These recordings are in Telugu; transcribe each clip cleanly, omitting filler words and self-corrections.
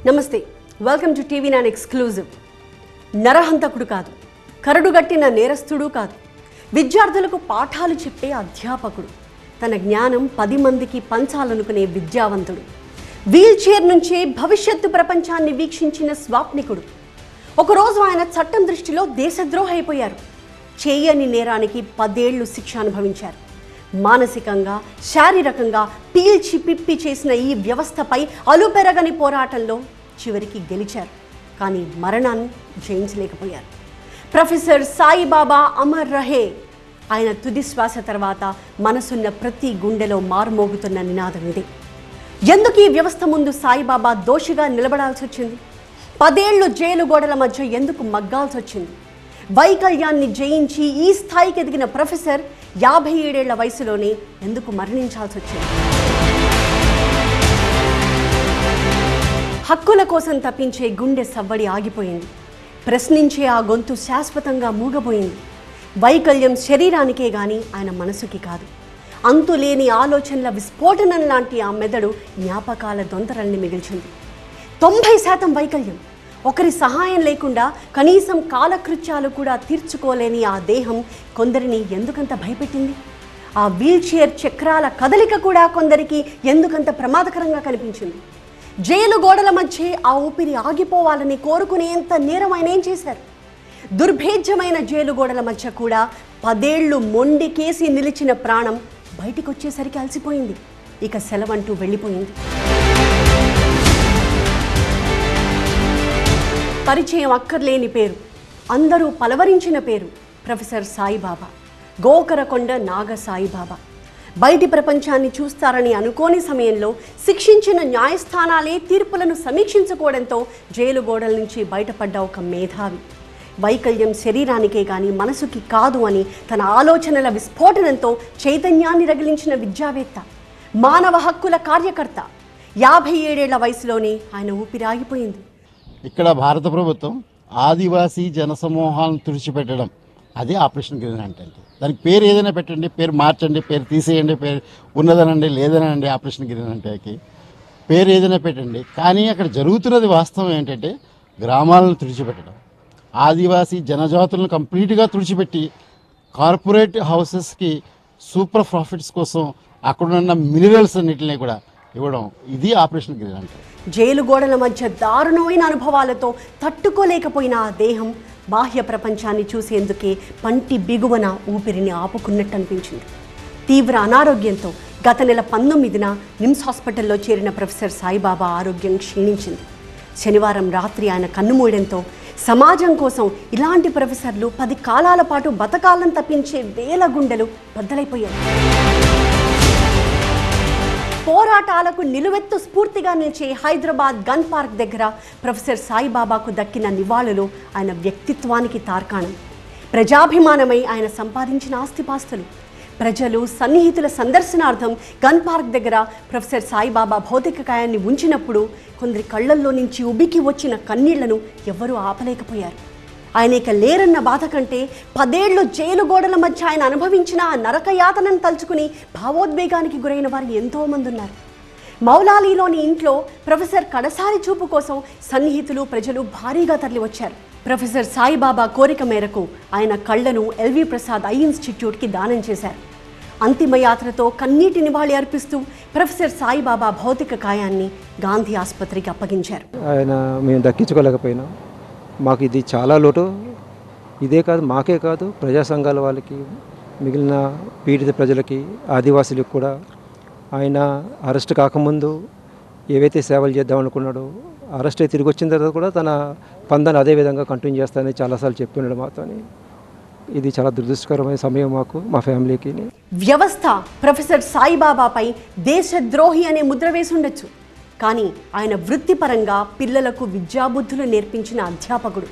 నమస్తే వెల్కమ్ టు టీవీ9 ఎక్స్క్లూజివ్. నరహంతకుడు కాదు, కరడుగట్టిన నేరస్తుడు కాదు, విద్యార్థులకు పాఠాలు చెప్పే అధ్యాపకుడు, తన జ్ఞానం 10 మందికి పంచాలనుకునే విద్యావంతుడు, వీల్ చైర్ నుంచే భవిష్యత్తు ప్రపంచాన్ని వీక్షించిన స్వాప్నికుడు. ఒకరోజు ఆయన చట్టం దృష్టిలో దేశద్రోహి అయిపోయారు. చేయని నేరానికి 10 ఏళ్లు శిక్ష అనుభవించారు. మానసికంగా శారీరకంగా పీల్చి పిప్పి చేసిన ఈ వ్యవస్థపై అలుపెరగని పోరాటంలో చివరికి గెలిచారు. కానీ మరణాన్ని జయించలేకపోయారు. ప్రొఫెసర్ సాయిబాబా అమర్ రహే. ఆయన తుది శ్వాస తర్వాత మనసున్న ప్రతి గుండెలో మారుమోగుతున్న నినాదం ఇదే. ఎందుకు ఈ వ్యవస్థ ముందు సాయిబాబా దోషిగా నిలబడాల్సి వచ్చింది? 10 ఏళ్లు జైలు గోడల మధ్య ఎందుకు మగ్గాల్సి వచ్చింది? వైకల్యాన్ని జయించి ఈ స్థాయికి ఎదిగిన ప్రొఫెసర్ 57 ఏళ్ల వయసులోనే ఎందుకు మరణించాల్సి వచ్చింది? హక్కుల కోసం తప్పించే గుండె సవ్వడి ఆగిపోయింది. ప్రశ్నించే ఆ గొంతు శాశ్వతంగా మూగబోయింది. వైకల్యం శరీరానికే గాని ఆయన మనసుకి కాదు. అంతులేని ఆలోచనల విస్ఫోటనం లాంటి ఆ మెదడు జ్ఞాపకాల దొంతరల్ని మిగిల్చింది. 90% వైకల్యం. ఒకరి సహాయం లేకుండా కనీసం కాలకృత్యాలు కూడా తీర్చుకోలేని ఆ దేహం కొందరిని ఎందుకంత భయపెట్టింది? ఆ వీల్ చైర్ చక్రాల కదలిక కూడా కొందరికి ఎందుకంత ప్రమాదకరంగా కనిపించింది? జైలు గోడల మధ్య ఆ ఊపిరి ఆగిపోవాలని కోరుకునేంత నేరం ఆయన ఏం చేశారు? దుర్భేద్యమైన జైలు గోడల మధ్య కూడా 10 ఏళ్లు మొండికేసి నిలిచిన ప్రాణం బయటికి వచ్చేసరికి అలసిపోయింది. ఇక సెలవంటూ వెళ్ళిపోయింది. పరిచయం అక్కర్లేని పేరు, అందరూ పలవరించిన పేరు ప్రొఫెసర్ సాయిబాబా, గోకరకొండ నాగ సాయిబాబా. బయటి ప్రపంచాన్ని చూస్తారని అనుకోని సమయంలో శిక్షించిన న్యాయస్థానాలే తీర్పులను సమీక్షించుకోవడంతో జైలు గోడల నుంచి బయటపడ్డ ఒక మేధావి. వైకల్యం శరీరానికే కానీ మనసుకి కాదు అని తన ఆలోచనల విస్ఫోటనంతో చైతన్యాన్ని రగిలించిన విద్యావేత్త, మానవ హక్కుల కార్యకర్త. 57 ఏళ్ల వయసులోనే ఆయన ఊపిరాగిపోయింది. ఇక్కడ భారత ప్రభుత్వం ఆదివాసీ జనసమూహాలను తుడిచిపెట్టడం, అదే ఆపరేషన్ గ్రీన్ అంటే. దానికి పేరు ఏదైనా పెట్టండి, పేరు మార్చండి, పేరు తీసేయండి, పేరు ఉన్నదనండి లేదనండి, ఆపరేషన్ గ్రీన్ అంటేకి పేరు ఏదైనా పెట్టండి. కానీ అక్కడ జరుగుతున్నది వాస్తవం ఏంటంటే గ్రామాలను తుడిచిపెట్టడం, ఆదివాసీ జనజాతులను కంప్లీట్గా తుడిచిపెట్టి కార్పొరేట్ హౌసెస్కి సూపర్ ప్రాఫిట్స్ కోసం అక్కడున్న మినరల్స్ అన్నింటినీ కూడా ఇవ్వడం, ఇది ఆపరేషన్ గ్రీన్ అంటే. జైలు గోడల మధ్య దారుణమైన అనుభవాలతో తట్టుకోలేకపోయిన ఆ దేహం బాహ్య ప్రపంచాన్ని చూసేందుకే పంటి బిగువన ఊపిరిని ఆపుకున్నట్టు అనిపించింది. తీవ్ర అనారోగ్యంతో గత నెల 19న నిమ్స్ హాస్పిటల్లో చేరిన ప్రొఫెసర్ సాయిబాబా ఆరోగ్యం క్షీణించింది. శనివారం రాత్రి ఆయన కన్నుమూయడంతో సమాజం కోసం ఇలాంటి ప్రొఫెసర్లు 10 కాలాల పాటు బతకాలను తప్పించే వేల గుండెలు బద్దలైపోయాయి. పోరాటాలకు నిలువెత్తు స్ఫూర్తిగా నిలిచే హైదరాబాద్ గన్ పార్క్ దగ్గర ప్రొఫెసర్ సాయిబాబాకు దక్కిన నివాళులు ఆయన వ్యక్తిత్వానికి తార్కాణం. ప్రజాభిమానమై ఆయన సంపాదించిన ఆస్తిపాస్తులు. ప్రజలు సన్నిహితుల సందర్శనార్థం గన్ పార్క్ దగ్గర ప్రొఫెసర్ సాయిబాబా భౌతిక కాయాన్ని ఉంచినప్పుడు కొందరి కళ్ళల్లో నుంచి ఉబికి వచ్చిన కన్నీళ్లను ఎవ్వరూ ఆపలేకపోయారు. ఆయన ఇక లేరన్న బాధ కంటే 10 ఏళ్లు జైలు గోడల మధ్య ఆయన అనుభవించిన ఆ నరకయాతనను తలుచుకుని భావోద్వేగానికి గురైన వారు ఎంతోమంది ఉన్నారు. మౌలాలీలోని ఇంట్లో ప్రొఫెసర్ కడసారి చూపు కోసం సన్నిహితులు ప్రజలు భారీగా తరలివచ్చారు. ప్రొఫెసర్ సాయిబాబా కోరిక మేరకు ఆయన కళ్లను ఎల్వి ప్రసాద్ ఐ ఇన్స్టిట్యూట్కి దానం చేశారు. అంతిమయాత్రతో కన్నీటి నివాళి అర్పిస్తూ ప్రొఫెసర్ సాయిబాబా భౌతిక కాయాన్ని గాంధీ ఆసుపత్రికి అప్పగించారు. ఆయన మేము దక్కించుకోలేకపోయినాం. మాకు ఇది చాలా లోటు. ఇదే కాదు, మాకే కాదు, ప్రజా సంఘాల వాళ్ళకి, మిగిలిన పీడిత ప్రజలకి, ఆదివాసులకు కూడా. ఆయన అరెస్ట్ కాకముందు ఏవైతే సేవలు చేద్దాం అనుకున్నాడో, అరెస్ట్ అయి తిరిగి వచ్చిన తర్వాత కూడా తన పందాన్ని అదే విధంగా కంటిన్యూ చేస్తానని చాలాసార్లు చెప్పినాడు మాతో. ఇది చాలా దురదృష్టకరమైన సమయం మాకు, మా ఫ్యామిలీకి. వ్యవస్థ ప్రొఫెసర్ సాయిబాబాపై దేశద్రోహి అనే ముద్ర వేసి ఉండొచ్చు. కానీ ఆయన వృత్తిపరంగా పిల్లలకు విద్యాబుద్ధులు నేర్పించిన అధ్యాపకుడు,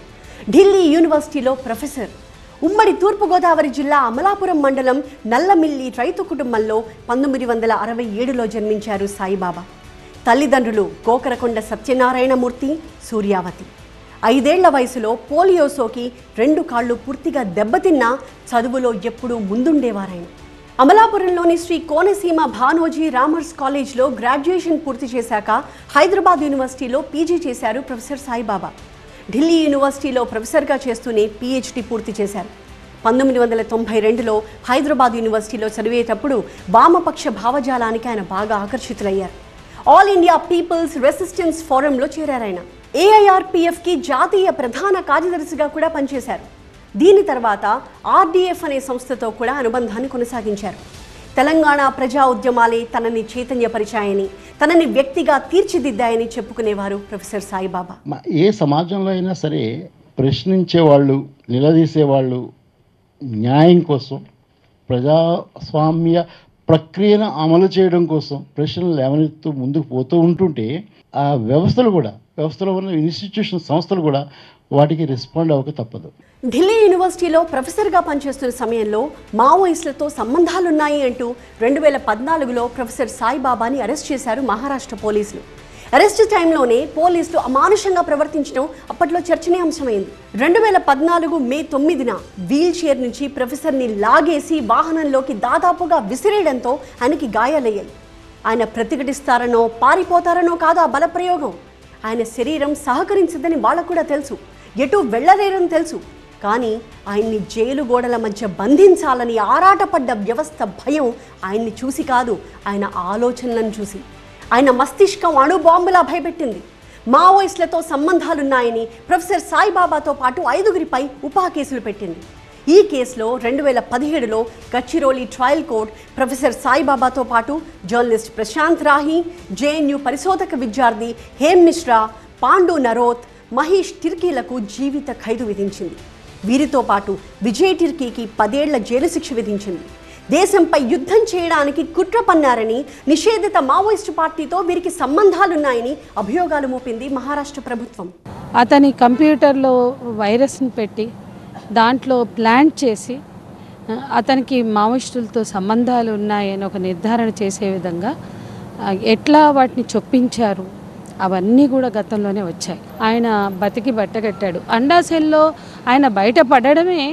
ఢిల్లీ యూనివర్సిటీలో ప్రొఫెసర్. ఉమ్మడి తూర్పుగోదావరి జిల్లా అమలాపురం మండలం నల్లమిల్లి రైతు కుటుంబంలో 1967లో జన్మించారు సాయిబాబా. తల్లిదండ్రులు గోకరకొండ సత్యనారాయణమూర్తి, సూర్యావతి. 5 ఏళ్ల వయసులో పోలియో సోకి 2 కాళ్ళు పూర్తిగా దెబ్బతిన్నా చదువులో ఎప్పుడూ ముందుండేవారాయన. అమలాపురంలోని శ్రీ కోనసీమ భానోజీ రామర్స్ కాలేజ్లో గ్రాడ్యుయేషన్ పూర్తి చేశాక హైదరాబాద్ యూనివర్సిటీలో పీజీ చేశారు ప్రొఫెసర్ సాయిబాబా. ఢిల్లీ యూనివర్సిటీలో ప్రొఫెసర్గా చేస్తూనే పీహెచ్డీ పూర్తి చేశారు. 1992లో హైదరాబాద్ యూనివర్సిటీలో చదివేటప్పుడు వామపక్ష భావజాలానికి ఆయన బాగా ఆకర్షితులయ్యారు. ఆల్ ఇండియా పీపుల్స్ రెసిస్టెన్స్ ఫోరంలో చేరారు. ఆయన ఏఐఆర్పీఎఫ్కి జాతీయ ప్రధాన కార్యదర్శిగా కూడా పనిచేశారు. దీని తర్వాత ఆర్డీఎఫ్ అనే సంస్థతో కూడా అనుబంధాన్ని కొనసాగించారు. తెలంగాణ ప్రజా ఉద్యమాలే తనని చైతన్యపరిచాయని, తనని వ్యక్తిగా తీర్చిదిద్దాయని చెప్పుకునేవారు ప్రొఫెసర్ సాయిబాబా. ఏ సమాజంలో అయినా సరే ప్రశ్నించేవాళ్ళు, నిలదీసేవాళ్ళు, న్యాయం కోసం, ప్రజాస్వామ్య ప్రక్రియను అమలు చేయడం కోసం ప్రశ్నలు లేవనెత్తు ముందుకు పోతూ ఉంటుంటే ఆ వ్యవస్థలో ఉన్న ఇన్స్టిట్యూషన్ సంస్థలు కూడా వాటికి రెస్పాండ్ అవ్వక తప్పదు. ఢిల్లీ యూనివర్సిటీలో ప్రొఫెసర్గా పనిచేస్తున్న సమయంలో మావోయిస్టులతో సంబంధాలున్నాయి అంటూ 2014లో ప్రొఫెసర్ సాయిబాబాని అరెస్ట్ చేశారు మహారాష్ట్ర పోలీసులు. అరెస్ట్ టైంలోనే పోలీసులు అమానుషంగా ప్రవర్తించడం అప్పట్లో చర్చనీయాంశమైంది. 2014 మే 9న వీల్ చైర్ నుంచి ప్రొఫెసర్ని లాగేసి వాహనంలోకి దాదాపుగా విసిరేయడంతో ఆయనకి గాయాలయ్యాయి. ఆయన ప్రతిఘటిస్తారనో పారిపోతారనో కాదు ఆ బలప్రయోగం. ఆయన శరీరం సహకరించదని వాళ్ళకు కూడా తెలుసు, ఎటు వెళ్ళలేరని తెలుసు. కానీ ఆయన్ని జైలు గోడల మధ్య బంధించాలని ఆరాటపడ్డ వ్యవస్థ భయం ఆయన్ని చూసి కాదు, ఆయన ఆలోచనలను చూసి. ఆయన మస్తిష్కం అణుబాంబులా భయపెట్టింది. మావోయిస్టులతో సంబంధాలున్నాయని ప్రొఫెసర్ సాయిబాబాతో పాటు 5గురిపై ఉపా కేసులు పెట్టింది. ఈ కేసులో 2017లో గచ్చిరోలి ట్రయల్ కోర్ట్ ప్రొఫెసర్ సాయిబాబాతో పాటు జర్నలిస్ట్ ప్రశాంత్ రాహి, జేఎన్యూ పరిశోధక విద్యార్థి హేమ్ మిశ్రా, పాండు నరోత్, మహేష్ టిర్కీలకు జీవిత ఖైదు విధించింది. వీరితో పాటు విజయ్ టిర్కీకి 10 ఏళ్ల జైలు శిక్ష విధించింది. దేశంపై యుద్ధం చేయడానికి కుట్ర పన్నారని, నిషేధిత మావోయిస్టు పార్టీతో వీరికి సంబంధాలున్నాయని అభియోగాలు మోపింది మహారాష్ట్ర ప్రభుత్వం. అతని కంప్యూటర్లో వైరస్ని పెట్టి దాంట్లో ప్లాంట్ చేసి అతనికి మావోయిస్టులతో సంబంధాలు ఉన్నాయని ఒక నిర్ధారణ చేసే విధంగా ఎట్లా వాటిని చొప్పించారు అవన్నీ కూడా గతంలోనే వచ్చాయి. ఆయన బతికి బట్టగట్టాడు. అండాసెల్లో ఆయన బయటపడడమే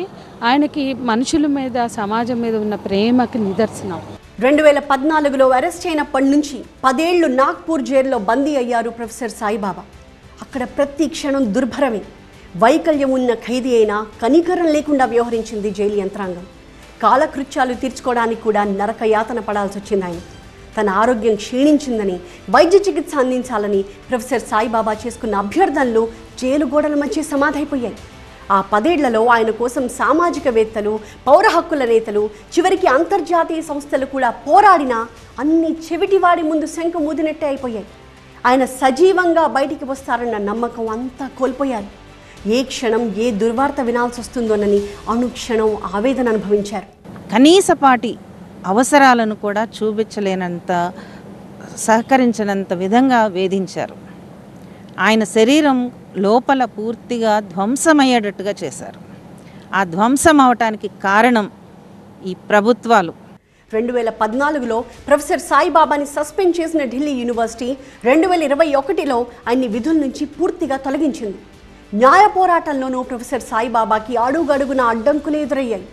ఆయనకి మనుషుల మీద, సమాజం మీద ఉన్న ప్రేమకి నిదర్శనం. 2014లో అరెస్ట్ అయినప్పటి నుంచి 10 ఏళ్లు నాగ్పూర్ జైల్లో బందీ అయ్యారు ప్రొఫెసర్ సాయిబాబా. అక్కడ ప్రతి క్షణం దుర్భరమే. వైకల్యం ఉన్న ఖైదీ అయినా కనికరం లేకుండా వ్యవహరించింది జైలు యంత్రాంగం. కాలకృత్యాలు తీర్చుకోవడానికి కూడా నరక యాతన పడాల్సి వచ్చింది. ఆయన తన ఆరోగ్యం క్షీణించిందని, వైద్య చికిత్స అందించాలని ప్రొఫెసర్ సాయిబాబా చేసుకున్న అభ్యర్థనలు జైలు గోడల మధ్య సమాధైపోయాయి. ఆ 10 ఏళ్లలో ఆయన కోసం సామాజికవేత్తలు, పౌర హక్కుల నేతలు, చివరికి అంతర్జాతీయ సంస్థలు కూడా పోరాడినా అన్ని చెవిటివాడి ముందు శంఖ మూదినట్టే అయిపోయాయి. ఆయన సజీవంగా బయటికి వస్తారన్న నమ్మకం అంతా కోల్పోయారు. ఏ క్షణం ఏ దుర్వార్త వినాల్సి వస్తుందోనని అనుక్షణం ఆవేదన అనుభవించారు. కనీసపాటి అవసరాలను కూడా చూపించలేనంత, సహకరించనంత విధంగా వేధించారు. ఆయన శరీరం లోపల పూర్తిగా ధ్వంసమయ్యేటట్టుగా చేశారు. ఆ ధ్వంసం అవటానికి కారణం ఈ ప్రభుత్వాలు. 2014లో ప్రొఫెసర్ సాయిబాబాని సస్పెండ్ చేసిన ఢిల్లీ యూనివర్సిటీ 2021లో ఆయన్ని విధుల నుంచి పూర్తిగా తొలగించింది. న్యాయ పోరాటంలోనూ ప్రొఫెసర్ సాయిబాబాకి అడుగడుగున అడ్డంకులు ఎదురయ్యాయి.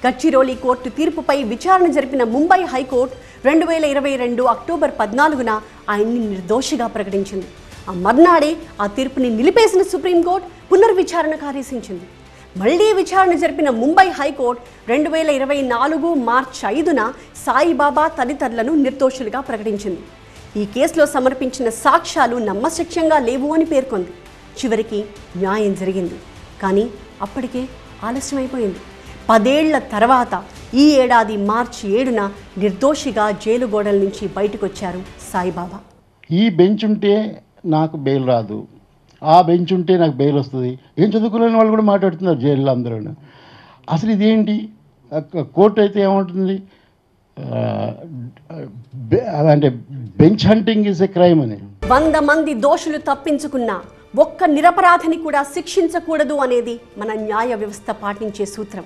గచ్చిరోలి కోర్టు తీర్పుపై విచారణ జరిపిన ముంబై హైకోర్టు 2022 అక్టోబర్ 14న ఆయన్ని నిర్దోషిగా ప్రకటించింది. ఆ మర్నాడే ఆ తీర్పుని నిలిపేసిన సుప్రీంకోర్టు పునర్విచారణకు ఆదేశించింది. మళ్లీ విచారణ జరిపిన ముంబై హైకోర్టు 2024 మార్చి 5న సాయిబాబా తదితరులను నిర్దోషులుగా ప్రకటించింది. ఈ కేసులో సమర్పించిన సాక్ష్యాలు నమ్మశక్యంగా లేవు అని పేర్కొంది. చివరికి న్యాయం జరిగింది. కానీ అప్పటికే ఆలస్యమైపోయింది. 10 ఏళ్ల తర్వాత ఈ ఏడాది మార్చి 7న నిర్దోషిగా జైలు గోడల నుంచి బయటకు వచ్చారు సాయిబాబా. ఈ బెంచ్ ఉంటే నాకు బెయిల్ రాదు, ఆ బెంచ్ ఉంటే నాకు బెయిల్ వస్తుంది. ఏం చదువుకోలేని వాళ్ళు కూడా మాట్లాడుతున్నారు జైల్లో అందరూ. అసలు ఇదేంటి? కోర్టు అయితే ఏమంటుంది అంటే bench hunting is a crime అని. 100 మంది దోషులు తప్పించుకున్నా ఒక్క నిరపరాధిని కూడా శిక్షించకూడదు అనేది మన న్యాయ వ్యవస్థ పాటించే సూత్రం.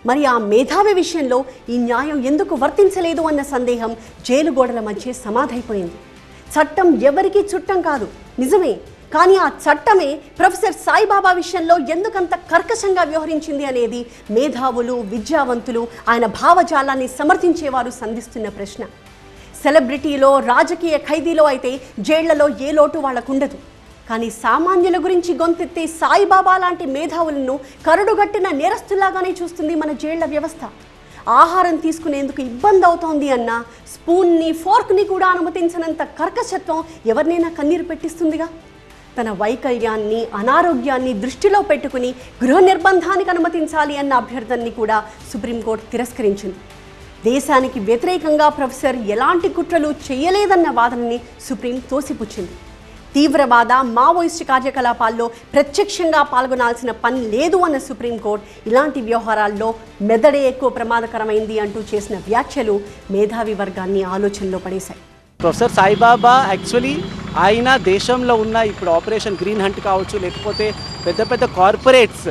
మరి ఆ మేధావి విషయంలో ఈ న్యాయం ఎందుకు వర్తించలేదు అన్న సందేహం జైలు గోడల మధ్య సమాధైపోయింది. చట్టం ఎవరికీ చుట్టం కాదు, నిజమే. కానీ ఆ చట్టమే ప్రొఫెసర్ సాయిబాబా విషయంలో ఎందుకంత కర్కశంగా వ్యవహరించింది అనేది మేధావులు, విద్యావంతులు, ఆయన భావజాలాన్ని సమర్థించేవారు సంధిస్తున్న ప్రశ్న. సెలబ్రిటీలో, రాజకీయ ఖైదీలో అయితే జైళ్లలో ఏ లోటు వాళ్లకుండదు. కానీ సామాన్యుల గురించి గొంతెత్తే సాయిబాబా లాంటి మేధావులను కరడుగట్టిన నేరస్తులాగానే చూస్తుంది మన జైళ్ల వ్యవస్థ. ఆహారం తీసుకునేందుకు ఇబ్బంది అవుతోంది అన్న స్పూన్ని, ఫోర్క్ని కూడా అనుమతించనంత కర్కశత్వం ఎవరినైనా కన్నీరు పెట్టిస్తుందిగా. తన వైకల్యాన్ని, అనారోగ్యాన్ని దృష్టిలో పెట్టుకుని గృహ నిర్బంధానికి అనుమతించాలి అన్న అభ్యర్థనని కూడా సుప్రీంకోర్టు తిరస్కరించింది. దేశానికి వ్యతిరేకంగా ప్రొఫెసర్ ఎలాంటి కుట్రలు చేయలేదన్న వాదనని సుప్రీం తోసిపుచ్చింది. తీవ్రవాద, మావోయిస్టు కార్యకలాపాల్లో ప్రత్యక్షంగా పాల్గొనాల్సిన పని లేదు అన్న సుప్రీంకోర్టు ఇలాంటి వ్యవహారాల్లో మెదడే ఎక్కువ ప్రమాదకరమైంది అంటూ చేసిన వ్యాఖ్యలు మేధావి వర్గాన్ని ఆలోచనలో పడేశాయి. ప్రొఫెసర్ సాయిబాబా యాక్చువల్లీ ఆయన దేశంలో ఉన్న ఇప్పుడు ఆపరేషన్ గ్రీన్ హంట్ కావచ్చు, లేకపోతే పెద్ద పెద్ద కార్పొరేట్స్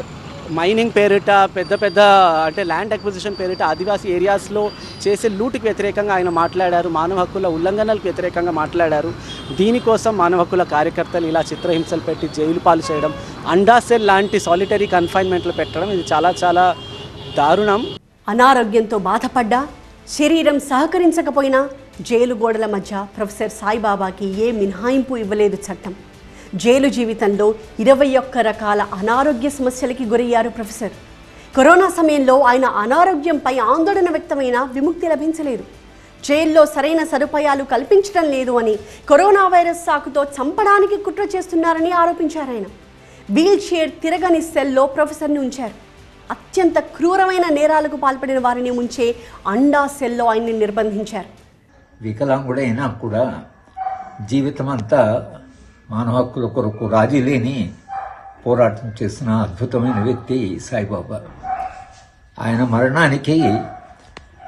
మైనింగ్ పేరిట, పెద్ద పెద్ద అంటే ల్యాండ్ అక్విజిషన్ పేరిట ఆదివాసీ ఏరియాస్లో చేసే లూటుకి వ్యతిరేకంగా ఆయన మాట్లాడారు. మానవ హక్కుల ఉల్లంఘనలకు వ్యతిరేకంగా మాట్లాడారు. దీనికోసం మానవ హక్కుల కార్యకర్తలు ఇలా చిత్రహింసలు పెట్టి జైలు పాలు చేయడం, అండాసెల్ లాంటి సాలిటరీ కన్ఫైన్మెంట్లు పెట్టడం, ఇది చాలా చాలా దారుణం. అనారోగ్యంతో బాధపడ్డా, శరీరం సహకరించకపోయినా జైలు గోడల మధ్య ప్రొఫెసర్ సాయిబాబాకి ఏ మినహాయింపు ఇవ్వలేదు చట్టం. జైలు జీవితంలో 21 రకాల అనారోగ్య సమస్యలకి గురయ్యారు ప్రొఫెసర్. కరోనా సమయంలో ఆయన అనారోగ్యంపై ఆందోళన వ్యక్తమైన విముక్తి లభించలేదు. జైల్లో సరైన సదుపాయాలు కల్పించడం లేదు అని, కరోనా వైరస్ సాకుతో చంపడానికి కుట్ర చేస్తున్నారని ఆరోపించారు ఆయన. వీల్ చైర్ తిరగని సెల్లో ప్రొఫెసర్ని ఉంచారు. అత్యంత క్రూరమైన నేరాలకు పాల్పడిన వారిని ఉంచే అండా సెల్లో ఆయన్ని నిర్బంధించారు. వికలాంగుడైనా కూడా జీవితం అంతా మానవ హక్కుల కొరకు రాజీ లేని పోరాటం చేసిన అద్భుతమైన వ్యక్తి సాయిబాబా. ఆయన మరణానికి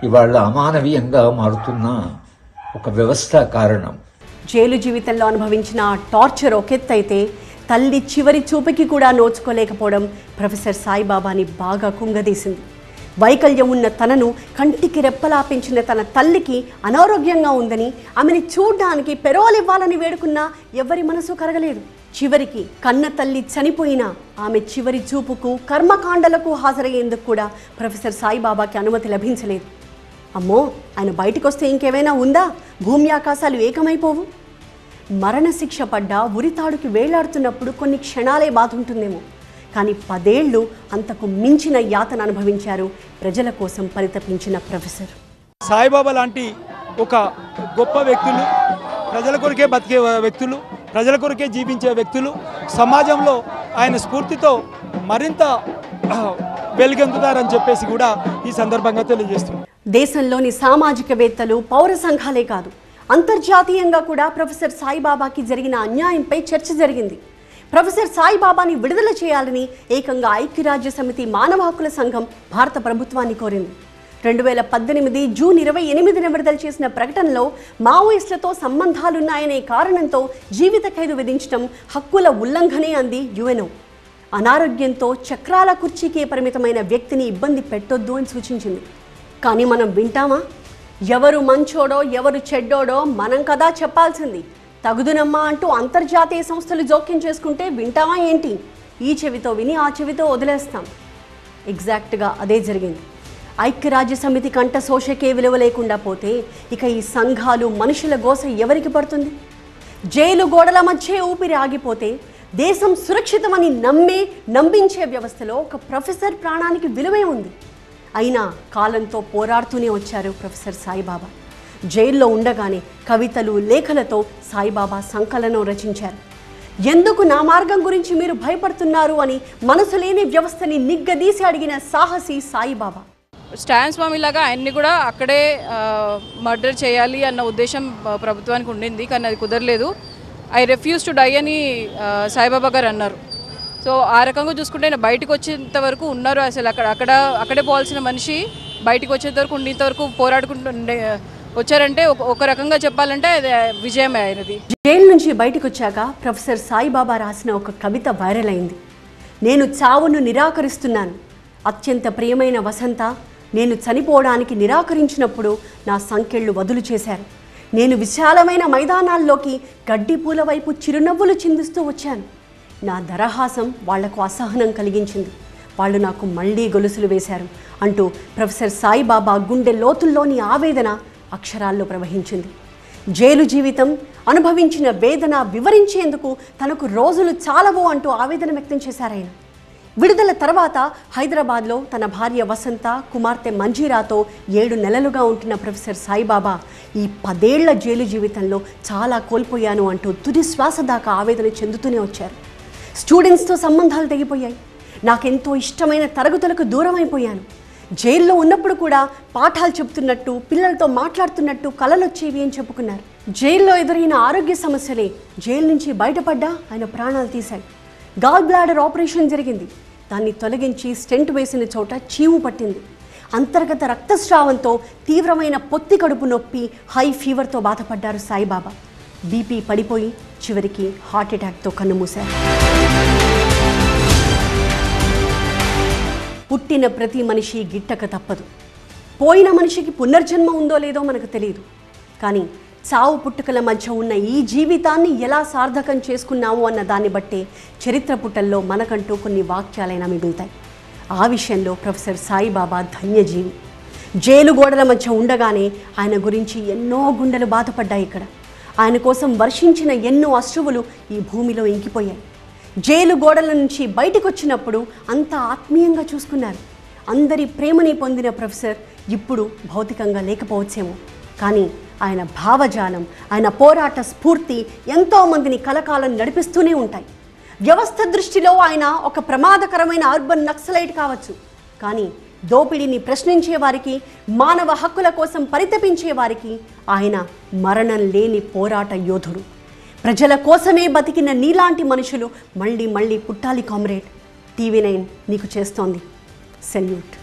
ఇవాళ అమానవీయంగా మారుతున్న ఒక వ్యవస్థ కారణం. జైలు జీవితంలో అనుభవించిన టార్చర్ ఒకెత్తైతే తల్లి చివరి చూపుకి కూడా నోచుకోలేకపోవడం ప్రొఫెసర్ సాయిబాబాని బాగా కుంగదీసింది. వైకల్యం ఉన్న తనను కంటికి రెప్పలా పెంచిన తన తల్లికి అనారోగ్యంగా ఉందని ఆమెని చూడ్డానికి పెరోల్ ఇవ్వాలని వేడుకున్నా ఎవరి మనసు కరగలేదు. చివరికి కన్న తల్లి చనిపోయినా ఆమె చివరి చూపుకు, కర్మకాండలకు హాజరయ్యేందుకు కూడా ప్రొఫెసర్ సాయిబాబాకి అనుమతి లభించలేదు. అమ్మో, ఆయన బయటకు వస్తే ఇంకేమైనా ఉందా? భూమి ఆకాశాలు ఏకమైపోవు. మరణశిక్ష పడ్డా ఉరితాడుకి వేలాడుతున్నప్పుడు కొన్ని క్షణాలే బాధ ఉంటుందేమో, కానీ 10 ఏళ్ళు అంతకు మించిన యాతన అనుభవించారు ప్రజల కోసం పరితపించిన ప్రొఫెసర్. సాయిబాబా లాంటి ఒక గొప్ప వ్యక్తులు, ప్రజల కొరకే బతికే వ్యక్తులు, ప్రజల కొరకే జీవించే వ్యక్తులు సమాజంలో ఆయన స్ఫూర్తితో మరింత వెలుగొందుతారని చెప్పేసి కూడా ఈ సందర్భంగా తెలియజేస్తున్నారు. దేశంలోని సామాజికవేత్తలు, పౌర సంఘాలే కాదు, అంతర్జాతీయంగా కూడా ప్రొఫెసర్ సాయిబాబాకి జరిగిన అన్యాయంపై చర్చ జరిగింది. ప్రొఫెసర్ సాయిబాబాని విడుదల చేయాలని ఏకంగా ఐక్యరాజ్య సమితి మానవ హక్కుల సంఘం భారత ప్రభుత్వాన్ని కోరింది. 2018 జూన్ 28న విడుదల చేసిన ప్రకటనలో మావోయిస్టులతో సంబంధాలున్నాయనే కారణంతో జీవిత ఖైదు విధించడం హక్కుల ఉల్లంఘనే అంది యుఎన్ఓ. అనారోగ్యంతో చక్రాల కుర్చీకే పరిమితమైన వ్యక్తిని ఇబ్బంది పెట్టొద్దు అని సూచించింది. కానీ మనం వింటామా? ఎవరు మంచోడో ఎవరు చెడ్డోడో మనం కదా చెప్పాల్సింది. తగుదునమ్మా అంటూ అంతర్జాతీయ సంస్థలు జోక్యం చేసుకుంటే వింటామా ఏంటి? ఈ చెవితో విని ఆ చెవితో వదిలేస్తాం. ఎగ్జాక్ట్గా అదే జరిగింది. ఐక్యరాజ్య సమితి కంట శోషకే విలువ లేకుండా పోతే ఇక ఈ సంఘాలు, మనుషుల గోస ఎవరికి పడుతుంది? జైలు గోడల మధ్య ఊపిరి ఆగిపోతే దేశం సురక్షితమని నమ్మించే వ్యవస్థలో ఒక ప్రొఫెసర్ ప్రాణానికి విలువే ఉంది. అయినా కాలంతో పోరాడుతూనే వచ్చారు ప్రొఫెసర్ సాయిబాబా. జైల్లో ఉండగానే కవితలు, లేఖలతో సాయిబాబా సంకలనం రచించారు. ఎందుకు నా మార్గం గురించి మీరు భయపడుతున్నారు అని మనసు లేని వ్యవస్థని నిగ్గదీసి అడిగిన సాహసి సాయిబాబా. స్టాన్ స్వామిలాగా ఆయన్ని కూడా అక్కడే మర్డర్ చేయాలి అన్న ఉద్దేశం ప్రభుత్వానికి ఉండింది, కానీ అది కుదరలేదు. ఐ రిఫ్యూజ్ టు డై అని సాయిబాబా గారు అన్నారు. సో ఆ రకంగా చూసుకుంటే ఆయన బయటకు వచ్చేంత వరకు ఉన్నారు. అసలు అక్కడే పోవాల్సిన మనిషి బయటకు వచ్చేంత వరకు ఉండేంతవరకు పోరాడుకుంటుండే వచ్చారంటే ఒక రకంగా చెప్పాలంటే అది విజయమే అయినది. జైలు నుంచి బయటకు వచ్చాక ప్రొఫెసర్ సాయిబాబా రాసిన ఒక కవిత వైరల్ అయింది. నేను చావును నిరాకరిస్తున్నాను. అత్యంత ప్రియమైన వసంత, నేను చనిపోవడానికి నిరాకరించినప్పుడు నా సంకెళ్ళు వదులు చేశారు. నేను విశాలమైన మైదానాల్లోకి గడ్డి పూల వైపు చిరునవ్వులు చిందిస్తూ వచ్చాను. నా దరహాసం వాళ్లకు అసహనం కలిగించింది. వాళ్ళు నాకు మళ్ళీ గొలుసులు వేశారు అంటూ ప్రొఫెసర్ సాయిబాబా గుండె లోతుల్లోని ఆవేదన అక్షరాల్లో ప్రవహించింది. జైలు జీవితం అనుభవించిన వేదన వివరించేందుకు తనకు రోజులు చాలవు అంటూ ఆవేదన వ్యక్తం చేశారాయన. విడుదల తర్వాత హైదరాబాద్లో తన భార్య వసంత, కుమార్తె మంజీరాతో 7 నెలలుగా ఉంటున్న ప్రొఫెసర్ సాయిబాబా ఈ 10 ఏళ్ల జైలు జీవితంలో చాలా కోల్పోయాను అంటూ తుది శ్వాస దాకా ఆవేదన చెందుతూనే వచ్చారు. స్టూడెంట్స్తో సంబంధాలు తెగిపోయాయి. నాకెంతో ఇష్టమైన తరగతులకు దూరం అయిపోయాను. జైల్లో ఉన్నప్పుడు కూడా పాఠాలు చెప్తున్నట్టు, పిల్లలతో మాట్లాడుతున్నట్టు కలలు వచ్చేవి అని చెప్పుకున్నారు. జైల్లో ఎదురైన ఆరోగ్య సమస్యలే జైలు నుంచి బయటపడ్డా ఆయన ప్రాణాలు తీశాయి. గాల్ బ్లాడర్ ఆపరేషన్ జరిగింది. దాన్ని తొలగించి స్టెంట్ వేసిన చోట చీము పట్టింది. అంతర్గత రక్తస్రావంతో తీవ్రమైన పొత్తి కడుపు నొప్పి, హై ఫీవర్తో బాధపడ్డారు సాయిబాబా. బీపీ పడిపోయి చివరికి హార్ట్ అటాక్తో కన్నుమూశారు. పుట్టిన ప్రతి మనిషి గిట్టక తప్పదు. పోయిన మనిషికి పునర్జన్మ ఉందో లేదో మనకు తెలియదు. కానీ చావు పుట్టుకల మధ్య ఉన్న ఈ జీవితాన్ని ఎలా సార్థకం చేసుకున్నాము అన్న దాన్ని బట్టే చరిత్ర పుటల్లో మనకంటూ కొన్ని వాక్యాలైనా మిగులుతాయి. ఆ విషయంలో ప్రొఫెసర్ సాయిబాబా ధన్యజీవి. జైలు గోడల మధ్య ఉండగానే ఆయన గురించి ఎన్నో గుండెలు బాధపడ్డాయి. ఇక్కడ ఆయన కోసం వర్షించిన ఎన్నో అశ్రువులు ఈ భూమిలో ఇంకిపోయాయి. జైలు గోడల నుంచి బయటకు వచ్చినప్పుడు అంతా ఆత్మీయంగా చూసుకున్నారు. అందరి ప్రేమని పొందిన ప్రొఫెసర్ ఇప్పుడు భౌతికంగా లేకపోవచ్చేమో, కానీ ఆయన భావజాలం, ఆయన పోరాట స్ఫూర్తి ఎంతోమందిని కలకాలం నడిపిస్తూనే ఉంటాయి. వ్యవస్థ దృష్టిలో ఆయన ఒక ప్రమాదకరమైన అర్బన్ నక్సలైట్ కావచ్చు, కానీ దోపిడీని ప్రశ్నించే వారికి, మానవ హక్కుల కోసం పరితపించే వారికి ఆయన మరణం లేని పోరాట యోధుడు. ప్రజల కోసమే బతికిన నీలాంటి మనుషులు మళ్ళీ మళ్ళీ పుట్టాలి కామ్రేడ్. TV9 నీకు చేస్తోంది సెల్యూట్.